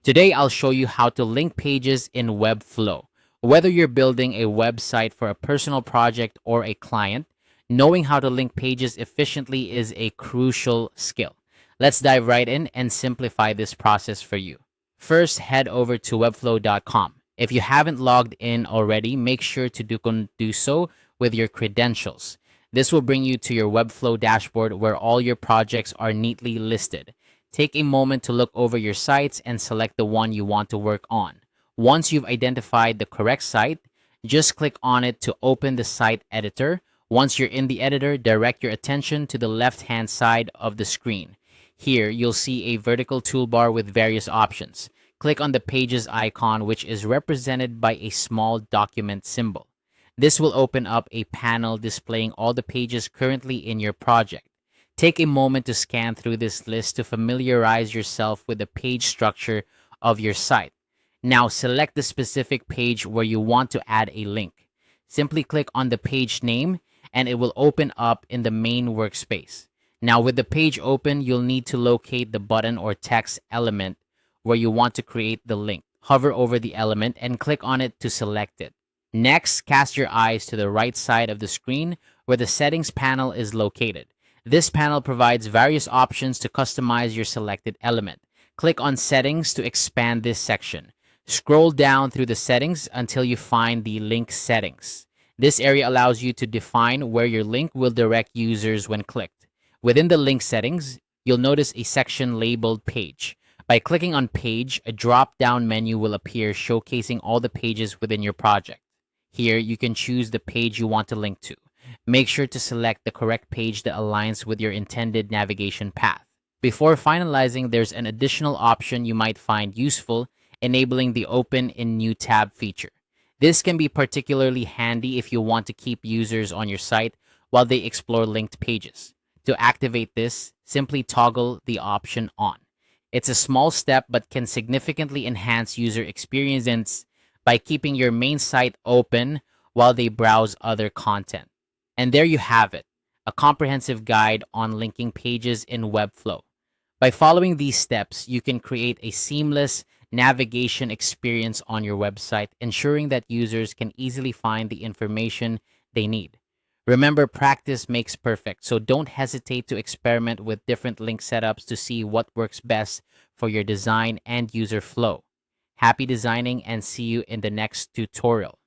Today, I'll show you how to link pages in Webflow. Whether you're building a website for a personal project or a client, knowing how to link pages efficiently is a crucial skill. Let's dive right in and simplify this process for you. First, head over to webflow.com. If you haven't logged in already, make sure to do so with your credentials. This will bring you to your Webflow dashboard where all your projects are neatly listed. Take a moment to look over your sites and select the one you want to work on. Once you've identified the correct site, just click on it to open the site editor. Once you're in the editor, direct your attention to the left-hand side of the screen. Here, you'll see a vertical toolbar with various options. Click on the Pages icon, which is represented by a small document symbol. This will open up a panel displaying all the pages currently in your project. Take a moment to scan through this list to familiarize yourself with the page structure of your site. Now select the specific page where you want to add a link. Simply click on the page name and it will open up in the main workspace. Now with the page open, you'll need to locate the button or text element where you want to create the link. Hover over the element and click on it to select it. Next, cast your eyes to the right side of the screen where the settings panel is located. This panel provides various options to customize your selected element. Click on Settings to expand this section. Scroll down through the settings until you find the link settings. This area allows you to define where your link will direct users when clicked. Within the link settings, you'll notice a section labeled Page. By clicking on Page, a drop-down menu will appear showcasing all the pages within your project. Here, you can choose the page you want to link to. Make sure to select the correct page that aligns with your intended navigation path. Before finalizing, there's an additional option you might find useful, enabling the Open in New Tab feature. This can be particularly handy if you want to keep users on your site while they explore linked pages. To activate this, simply toggle the option on. It's a small step but can significantly enhance user experience by keeping your main site open while they browse other content. And there you have it, a comprehensive guide on linking pages in Webflow. By following these steps, you can create a seamless navigation experience on your website, ensuring that users can easily find the information they need. Remember, practice makes perfect, so don't hesitate to experiment with different link setups to see what works best for your design and user flow. Happy designing and see you in the next tutorial.